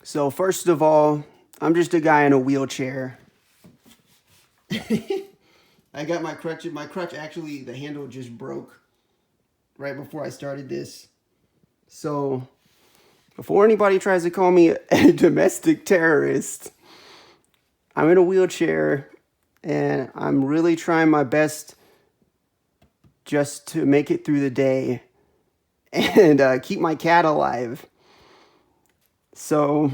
So first of all, I'm just a guy in a wheelchair. I got my crutch. My crutch, actually, the handle just broke right before I started this. So before anybody tries to call me a domestic terrorist, I'm in a wheelchair and I'm really trying my best just to make it through the day and keep my cat alive. So,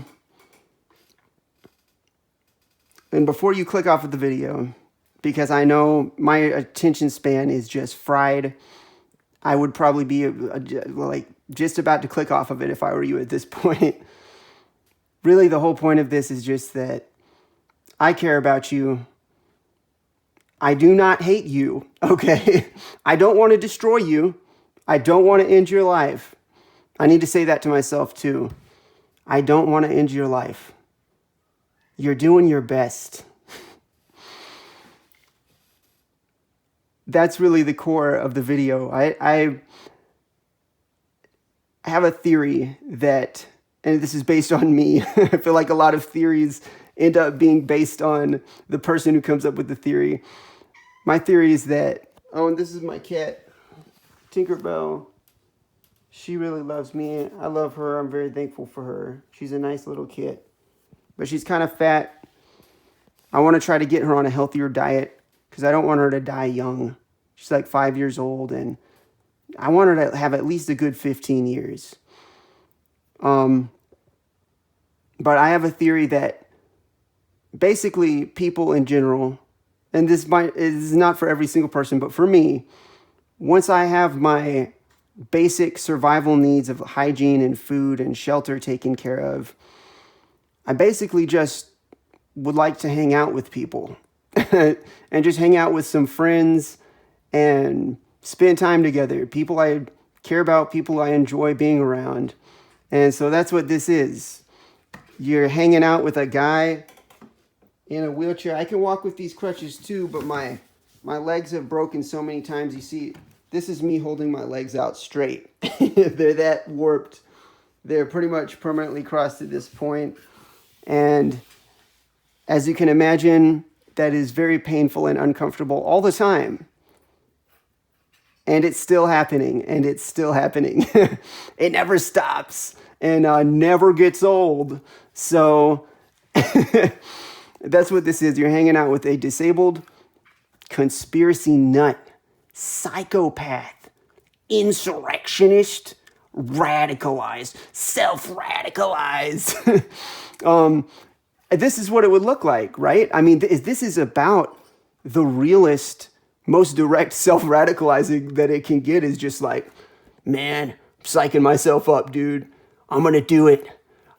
and before you click off of the video, because I know my attention span is just fried, I would probably be like just about to click off of it if I were you at this point. Really, the whole point of this is just that I care about you. I do not hate you, okay? I don't want to destroy you. I don't want to end your life. I need to say that to myself too. I don't want to end your life. You're doing your best. That's really the core of the video. I have a theory that, and this is based on me, I feel like a lot of theories end up being based on the person who comes up with the theory. My theory is that, oh, and this is my cat, Tinkerbell. She really loves me. I love her. I'm very thankful for her. She's a nice little kit, but she's kind of fat. I want to try to get her on a healthier diet because I don't want her to die young. She's like 5 years old, and I want her to have at least a good 15 years. But I have a theory that basically people in general, and this is not for every single person, but for me, once I have my basic survival needs of hygiene and food and shelter taken care of, I basically just would like to hang out with people and just hang out with some friends and spend time together. People I care about, people I enjoy being around. And so that's what this is. You're hanging out with a guy in a wheelchair. I can walk with these crutches too, but my legs have broken so many times. You see, this is me holding my legs out straight. They're that warped. They're pretty much permanently crossed at this point. And as you can imagine, that is very painful and uncomfortable all the time. And it's still happening, and it's still happening. It never stops and never gets old. So that's what this is. You're hanging out with a disabled conspiracy nut, psychopath, insurrectionist, radicalized, self-radicalized. This is what it would look like, right? I mean, this is about the realest, most direct self-radicalizing that it can get is just like, man, I'm psyching myself up, dude. I'm going to do it.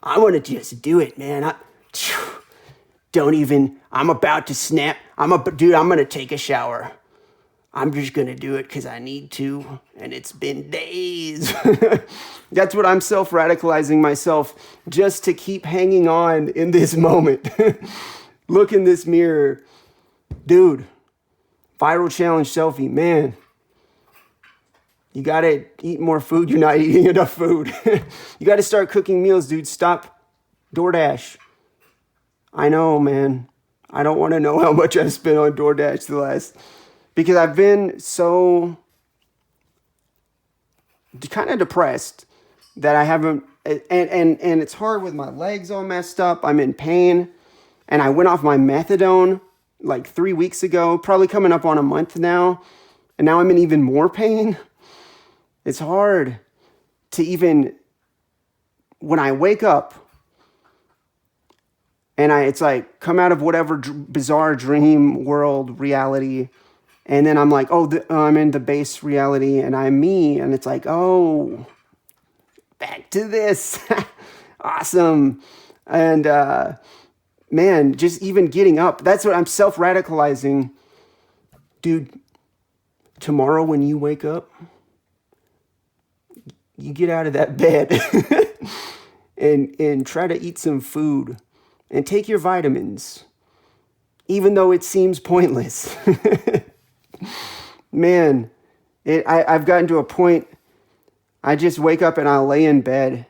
I want to just do it, man. I'm about to snap. Dude, I'm going to take a shower. I'm just going to do it because I need to. And it's been days. That's what I'm self-radicalizing myself just to keep hanging on in this moment. Look in this mirror. Dude, viral challenge selfie, man. You got to eat more food. You're not eating enough food. You got to start cooking meals, dude. Stop DoorDash. I know, man. I don't want to know how much I've spent on DoorDash because I've been so kind of depressed that I haven't, and it's hard with my legs all messed up. I'm in pain, and I went off my methadone like 3 weeks ago, probably coming up on a month now, and now I'm in even more pain. It's hard to even, when I wake up, and it's like come out of whatever bizarre dream world reality. And then I'm like, I'm in the base reality and I'm me. And it's like, oh, back to this. Awesome. And man, just even getting up. That's what I'm self-radicalizing. Dude, tomorrow when you wake up, you get out of that bed and try to eat some food. And take your vitamins, even though it seems pointless. Man, I've gotten to a point, I just wake up and I'll lay in bed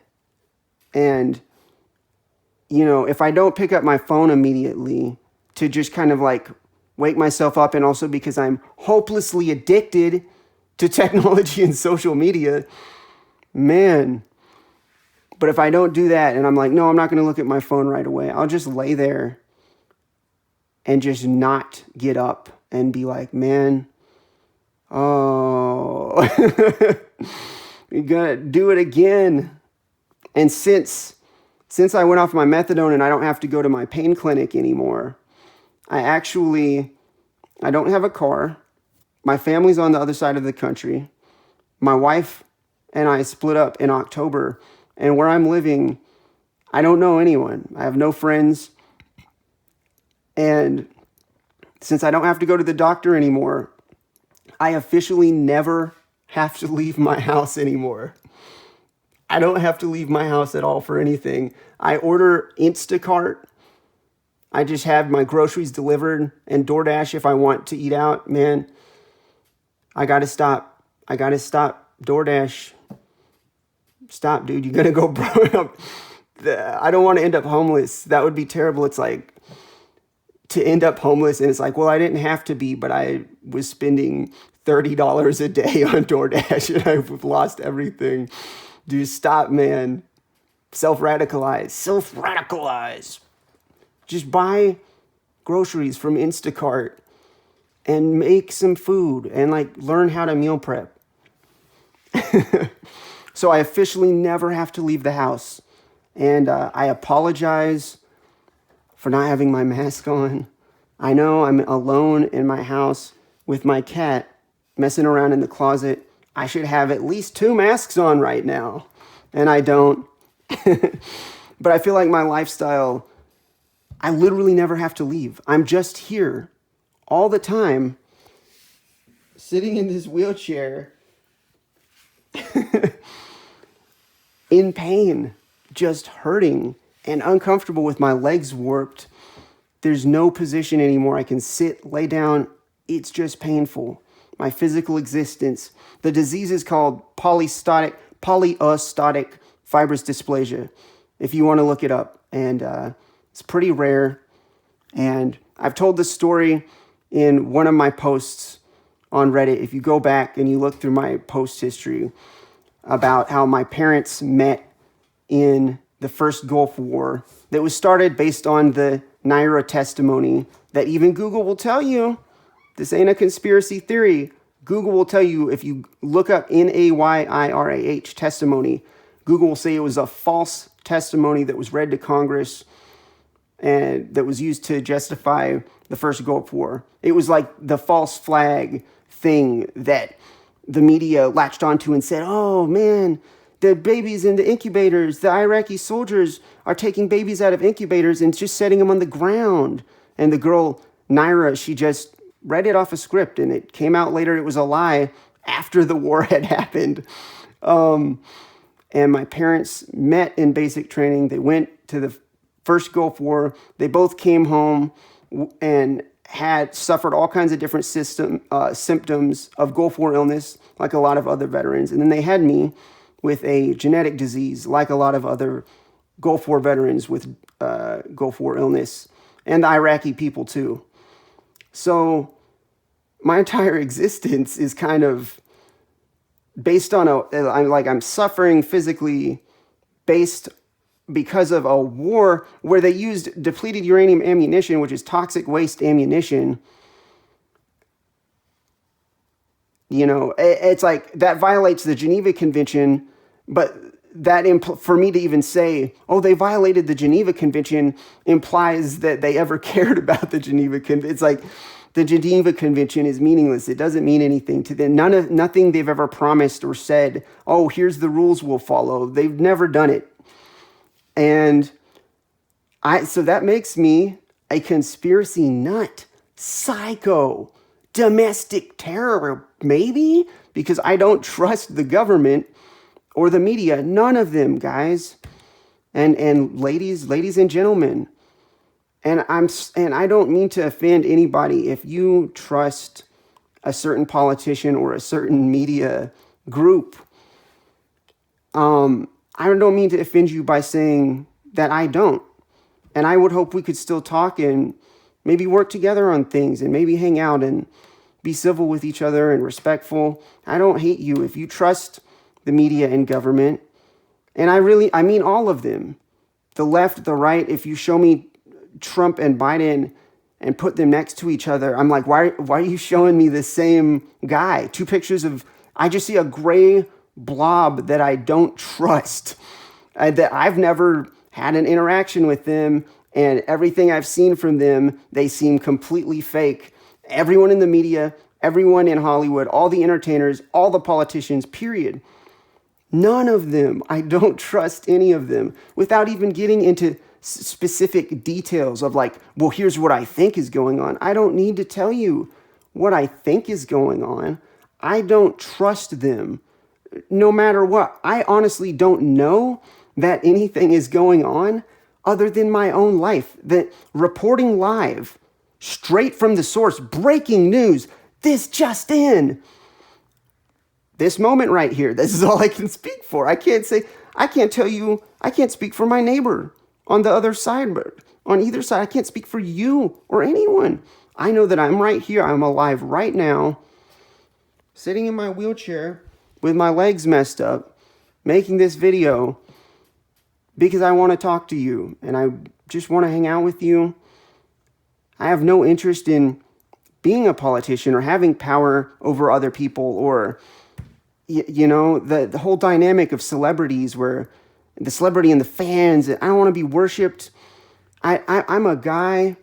and if I don't pick up my phone immediately to just kind of like wake myself up, and also because I'm hopelessly addicted to technology and social media, man. But if I don't do that and I'm like, no, I'm not going to look at my phone right away, I'll just lay there and just not get up and be like, man, oh, you're going to do it again. And since I went off my methadone and I don't have to go to my pain clinic anymore, I don't have a car. My family's on the other side of the country. My wife and I split up in October, and where I'm living, I don't know anyone. I have no friends. And since I don't have to go to the doctor anymore, I officially never have to leave my house anymore. I don't have to leave my house at all for anything. I order Instacart. I just have my groceries delivered, and DoorDash if I want to eat out. Man, I got to stop. DoorDash. Stop, dude. You're going to go broke. I don't want to end up homeless. That would be terrible. It's like to end up homeless, and it's like, well, I didn't have to be, but I was spending $30 a day on DoorDash and I've lost everything. Dude, stop, man. Self-radicalize. Just buy groceries from Instacart and make some food and like learn how to meal prep. So I officially never have to leave the house. And I apologize for not having my mask on. I know I'm alone in my house with my cat messing around in the closet. I should have at least 2 masks on right now. And I don't. But I feel like my lifestyle, I literally never have to leave. I'm just here all the time, sitting in this wheelchair, in pain, just hurting and uncomfortable with my legs warped. There's no position anymore. I can sit, lay down. It's just painful. My physical existence. The disease is called polyostotic fibrous dysplasia, if you want to look it up. And it's pretty rare. And I've told this story in one of my posts on Reddit. If you go back and you look through my post history about how my parents met in the first Gulf War, that was started based on the Naira testimony that even Google will tell you, this ain't a conspiracy theory. Google will tell you, if you look up Nayrah testimony, Google will say it was a false testimony that was read to Congress and that was used to justify the first Gulf War. It was like the false flag thing that the media latched onto and said, oh man, the babies in the incubators, the Iraqi soldiers are taking babies out of incubators and just setting them on the ground. And the girl, Naira, she just read it off a script, and it came out later it was a lie after the war had happened. And my parents met in basic training. They went to the first Gulf War. They both came home and had suffered all kinds of different symptoms of Gulf War illness, like a lot of other veterans. And then they had me with a genetic disease, like a lot of other Gulf War veterans with Gulf War illness, and the Iraqi people too. So my entire existence is kind of based on I'm suffering physically because of a war where they used depleted uranium ammunition, which is toxic waste ammunition. It's like that violates the Geneva Convention, but for me to even say, oh, they violated the Geneva Convention implies that they ever cared about the Geneva Convention. It's like the Geneva Convention is meaningless. It doesn't mean anything to them. Nothing they've ever promised or said, oh, here's the rules we'll follow. They've never done it. And so that makes me a conspiracy nut, psycho, domestic terror, maybe, because I don't trust the government or the media. None of them, guys, and ladies and gentlemen. And I don't mean to offend anybody. If you trust a certain politician or a certain media group, I don't mean to offend you by saying that I don't. And I would hope we could still talk and maybe work together on things and maybe hang out and be civil with each other and respectful. I don't hate you if you trust the media and government. And I mean all of them. The left, the right, if you show me Trump and Biden and put them next to each other, I'm like, why are you showing me the same guy? Two pictures of, I just see a gray blob that I don't trust, that I've never had an interaction with them, and everything I've seen from them, they seem completely fake. Everyone in the media, everyone in Hollywood, all the entertainers, all the politicians, period. None of them, I don't trust any of them, without even getting into specific details of like, well, here's what I think is going on. I don't need to tell you what I think is going on. I don't trust them, no matter what. I honestly don't know that anything is going on other than my own life. That reporting live, straight from the source, breaking news, this just in. This moment right here, this is all I can speak for. I can't tell you, I can't speak for my neighbor on the other side, but on either side, I can't speak for you or anyone. I know that I'm right here, I'm alive right now, sitting in my wheelchair with my legs messed up, making this video because I want to talk to you and I just want to hang out with you. I have no interest in being a politician or having power over other people or the whole dynamic of celebrities where the celebrity and the fans, I don't want to be worshipped. I'm a guy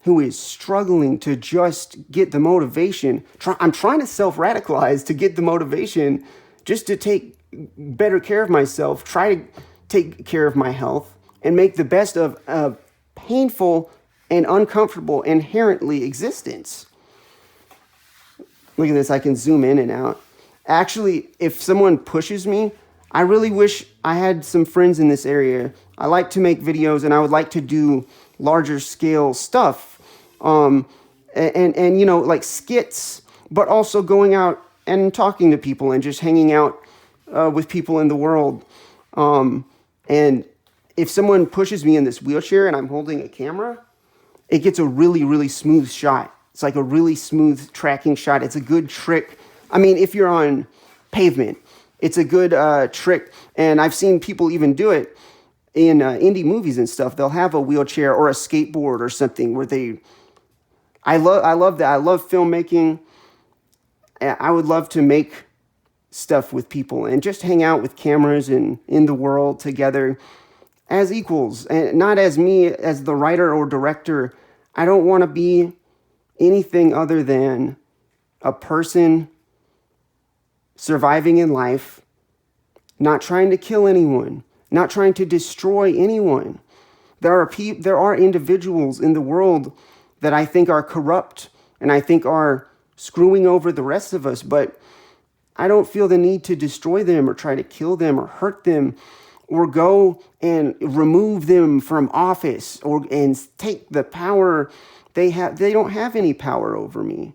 who is struggling to just get the motivation. I'm trying to self-radicalize to get the motivation just to take better care of myself, try to take care of my health, and make the best of a painful and uncomfortable inherently existence. Look at this, I can zoom in and out. Actually, if someone pushes me, I really wish I had some friends in this area. I like to make videos and I would like to do larger scale stuff. And like skits, but also going out and talking to people and just hanging out with people in the world. And if someone pushes me in this wheelchair and I'm holding a camera, it gets a really, really smooth shot. It's like a really smooth tracking shot. It's a good trick. I mean, if you're on pavement, it's a good trick. And I've seen people even do it in indie movies and stuff. They'll have a wheelchair or a skateboard or something where I love that. I love filmmaking. I would love to make stuff with people and just hang out with cameras and in the world together as equals, and not as me as the writer or director. I don't want to be anything other than a person surviving in life, not trying to kill anyone, not trying to destroy anyone. There are individuals in the world that I think are corrupt and I think are screwing over the rest of us, but I don't feel the need to destroy them or try to kill them or hurt them or go and remove them from office and take the power they have. They don't have any power over me.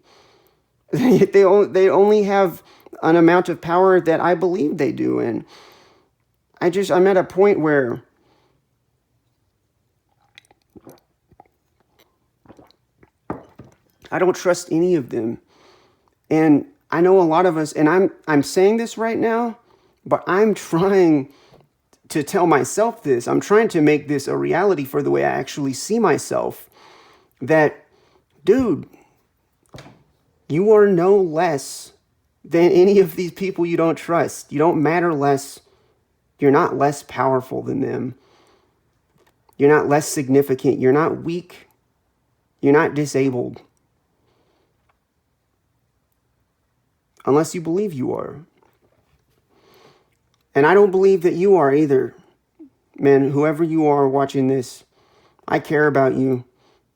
They only have an amount of power that I believe they do. And I'm at a point where I don't trust any of them. And I know a lot of us, and I'm saying this right now, but I'm trying to tell myself this. I'm trying to make this a reality for the way I actually see myself. That, dude, you are no less than any of these people you don't trust. You don't matter less. You're not less powerful than them. You're not less significant. You're not weak. You're not disabled. Unless you believe you are. And I don't believe that you are either. Man, whoever you are watching this, I care about you.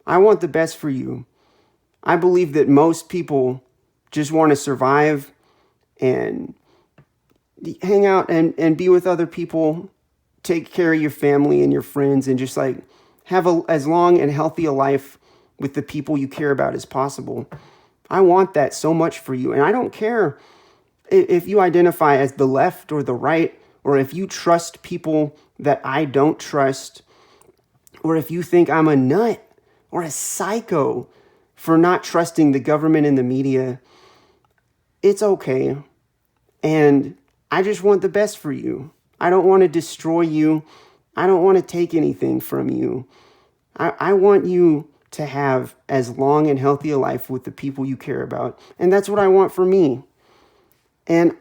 I want the best for you. I believe that most people just want to survive and hang out and be with other people, take care of your family and your friends, and just like have as long and healthy a life with the people you care about as possible. I want that so much for you. And I don't care if you identify as the left or the right, or if you trust people that I don't trust, or if you think I'm a nut or a psycho for not trusting the government and the media, it's okay. And I just want the best for you. I don't want to destroy you. I don't want to take anything from you. I want you to have as long and healthy a life with the people you care about. And that's what I want for me. And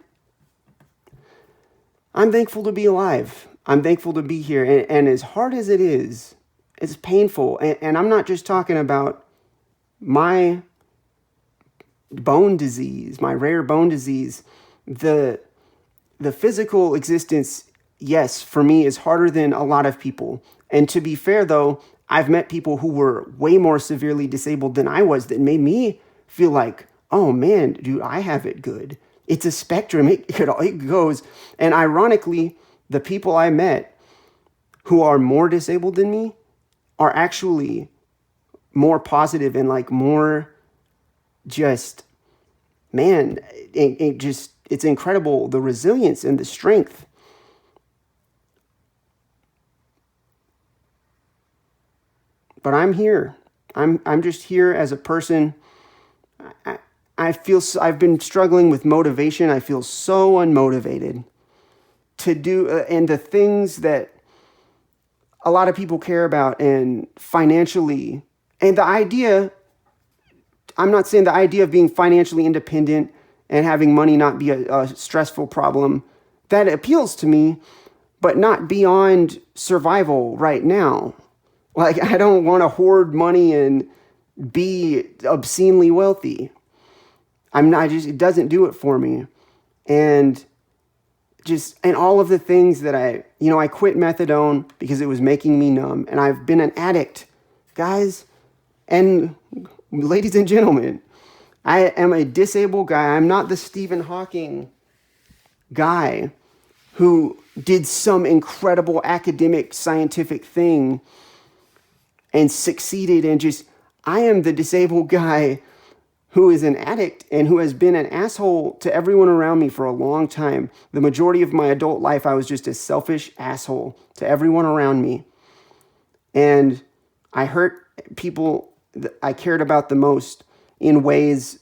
I'm thankful to be alive. I'm thankful to be here. And as hard as it is, it's painful. And I'm not just talking about my bone disease, my rare bone disease. The physical existence, yes, for me is harder than a lot of people. And to be fair, though, I've met people who were way more severely disabled than I was that made me feel like, oh man, dude, I have it good. It's a spectrum. It goes. And ironically, the people I met who are more disabled than me are actually more positive and like more just, man, it's incredible, the resilience and the strength. But I'm here. I'm just here as a person. I've been struggling with motivation. I feel so unmotivated to do and the things that a lot of people care about and financially. And the idea, I'm not saying the idea of being financially independent and having money not be a stressful problem, that appeals to me, but not beyond survival right now. Like, I don't want to hoard money and be obscenely wealthy. It doesn't do it for me. And all of the things that I quit methadone because it was making me numb. And I've been an addict, guys and ladies and gentlemen. I am a disabled guy. I'm not the Stephen Hawking guy who did some incredible academic scientific thing and succeeded and I am the disabled guy who is an addict and who has been an asshole to everyone around me for a long time. The majority of my adult life, I was just a selfish asshole to everyone around me. And I hurt people that I cared about the most in ways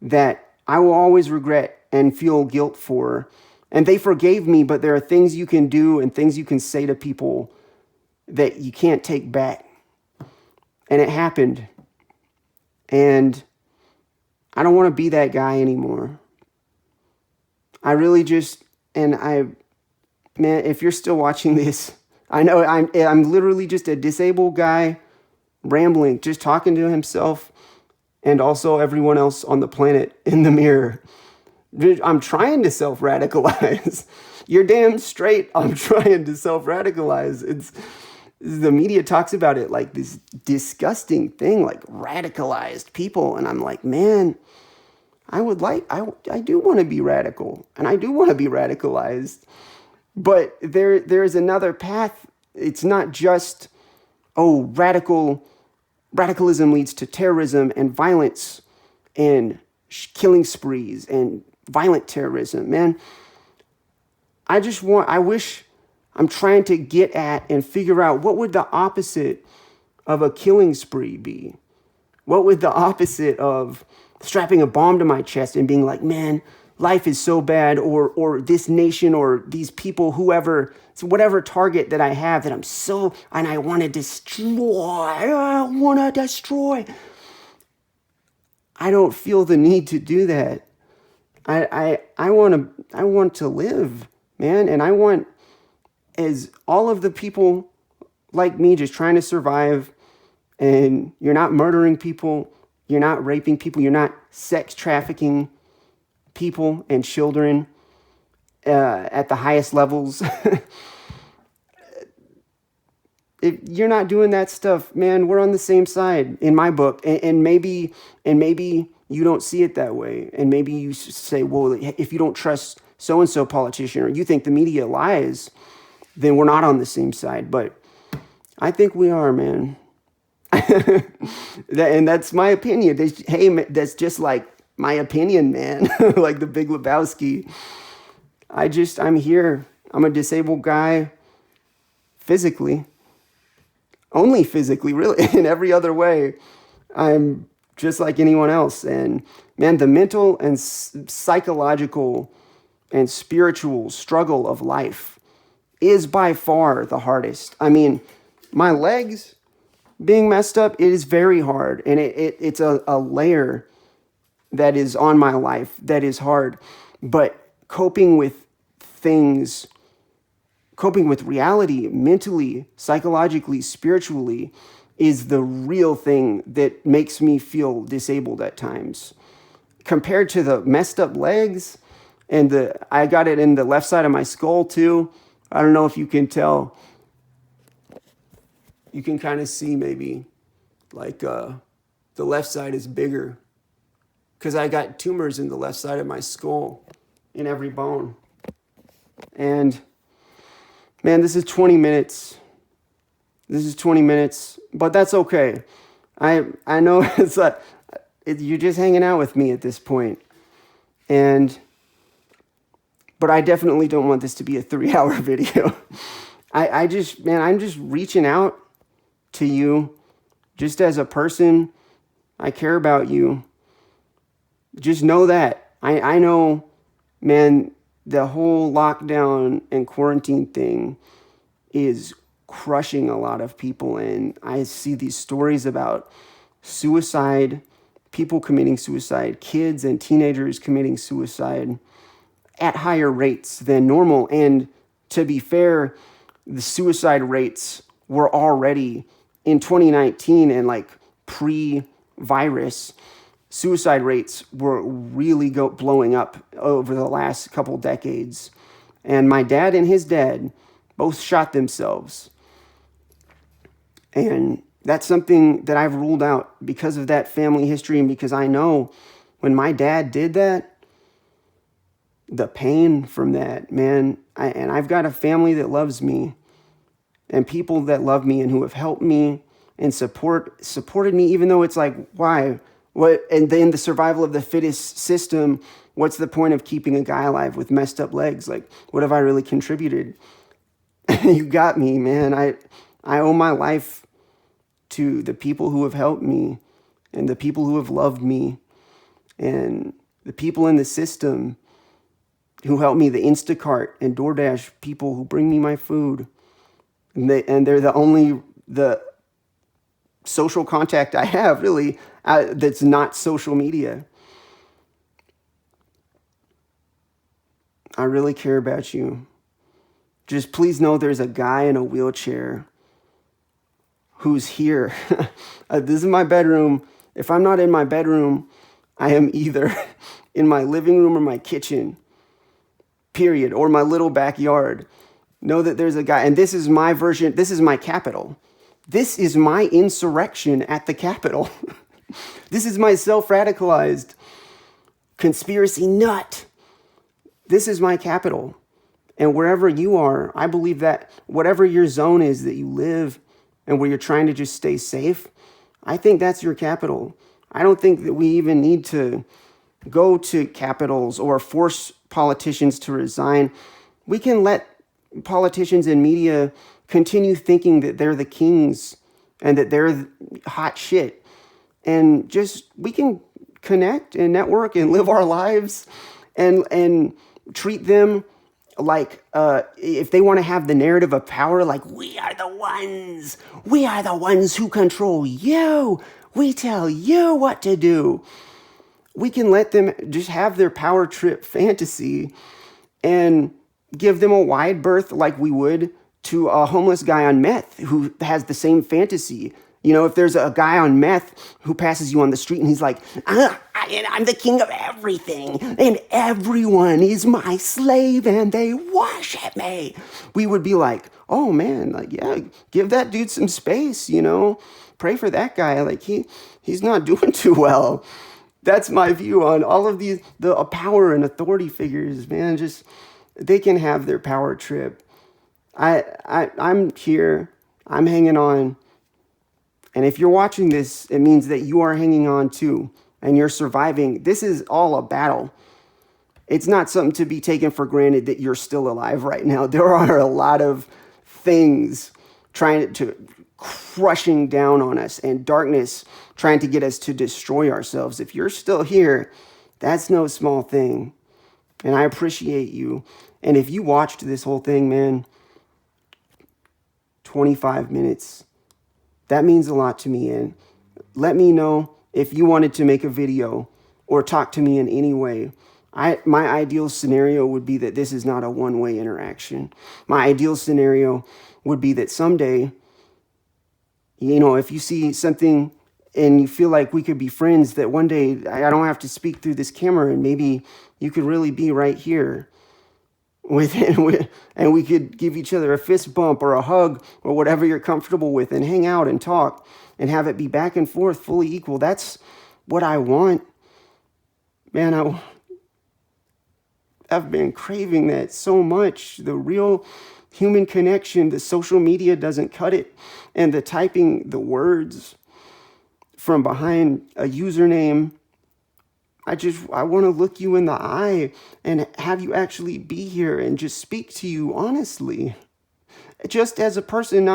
that I will always regret and feel guilt for. And they forgave me, but there are things you can do and things you can say to people that you can't take back. And it happened. And I don't want to be that guy anymore. I really man, if you're still watching this, I know I'm literally just a disabled guy rambling, just talking to himself and also everyone else on the planet in the mirror. I'm trying to self-radicalize. You're damn straight. I'm trying to self-radicalize. The media talks about it like this disgusting thing, like radicalized people. And I'm like, man, I do want to be radical and I do want to be radicalized. But there's another path. It's not just, radicalism leads to terrorism and violence and killing sprees and violent terrorism, man. I'm trying to get at and figure out what would the opposite of a killing spree be? What would the opposite of strapping a bomb to my chest and being like, man, life is so bad, or this nation or these people, whoever, whatever target that I have that and I want to destroy. I don't feel the need to do that. I want to live, man, and I want as all of the people like me just trying to survive, and you're not murdering people, you're not raping people, you're not sex trafficking people and children at the highest levels. If you're not doing that stuff, man, we're on the same side in my book. And maybe you don't see it that way. And maybe you say, well, if you don't trust so-and-so politician or you think the media lies, then we're not on the same side. But I think we are, man. And that's my opinion. That's just like my opinion, man. Like the Big Lebowski. I'm here. I'm a disabled guy physically. only physically, really. In every other way, I'm just like anyone else. And man, the mental and psychological and spiritual struggle of life is by far the hardest. I mean, my legs being messed up, it is very hard. And it's a layer that is on my life that is hard. But coping with things, coping with reality mentally, psychologically, spiritually is the real thing that makes me feel disabled at times. Compared to the messed up legs, and I got it in the left side of my skull too. I don't know if you can tell. You can kind of see maybe like the left side is bigger because I got tumors in the left side of my skull in every bone. And man, this is 20 minutes. This is 20 minutes, but that's okay. I know it's like you're just hanging out with me at this point. But I definitely don't want this to be a 3-hour video. I'm just reaching out to you just as a person. I care about you. Just know that. I know, man, the whole lockdown and quarantine thing is crushing a lot of people. And I see these stories about suicide, people committing suicide, kids and teenagers committing suicide at higher rates than normal. And to be fair, the suicide rates were already in 2019 and like pre-virus, suicide rates were really blowing up over the last couple decades. And my dad and his dad both shot themselves. And that's something that I've ruled out because of that family history and because I know when my dad did that, the pain from that, man, and I've got a family that loves me and people that love me and who have helped me and supported me, even though it's like, why? What? And then the survival of the fittest system, what's the point of keeping a guy alive with messed up legs? Like, what have I really contributed? You got me, man. I owe my life to the people who have helped me and the people who have loved me and the people in the system who help me, the Instacart and DoorDash people who bring me my food. And they're the social contact I have, really, that's not social media. I really care about you. Just please know there's a guy in a wheelchair who's here. This is my bedroom. If I'm not in my bedroom, I am either in my living room or my kitchen. Period, or my little backyard. Know that there's a guy, and this is my version, this is my Capitol. This is my insurrection at the Capitol. This is my self-radicalized conspiracy nut. This is my Capitol. And wherever you are, I believe that whatever your zone is that you live and where you're trying to just stay safe, I think that's your Capitol. I don't think that we even need to go to capitals or force politicians to resign. We can let politicians and media continue thinking that they're the kings and that they're hot shit. And just, we can connect and network and live our lives and treat them like, if they want to have the narrative of power, like we are the ones who control you. We tell you what to do. We can let them just have their power trip fantasy and give them a wide berth like we would to a homeless guy on meth who has the same fantasy. You know, if there's a guy on meth who passes you on the street and he's like, I'm the king of everything and everyone is my slave and they worship me. We would be like, oh man, like, yeah, give that dude some space, you know, pray for that guy. Like he's not doing too well. That's my view on all of the power and authority figures, man. Just, they can have their power trip. I'm here. I'm hanging on. And if you're watching this, it means that you are hanging on too, and you're surviving. This is all a battle. It's not something to be taken for granted that you're still alive right now. There are a lot of things trying to crushing down on us and darkness trying to get us to destroy ourselves. If you're still here, that's no small thing. And I appreciate you. And if you watched this whole thing, man, 25 minutes, that means a lot to me. And let me know if you wanted to make a video or talk to me in any way. My ideal scenario would be that this is not a one-way interaction. My ideal scenario would be that someday, you know, if you see something and you feel like we could be friends, that one day I don't have to speak through this camera and maybe you could really be right here and we could give each other a fist bump or a hug or whatever you're comfortable with and hang out and talk and have it be back and forth fully equal. That's what I want. Man, I've been craving that so much. The real human connection, the social media doesn't cut it. And the typing the words from behind a username, I want to look you in the eye and have you actually be here and just speak to you honestly. Just as a person, not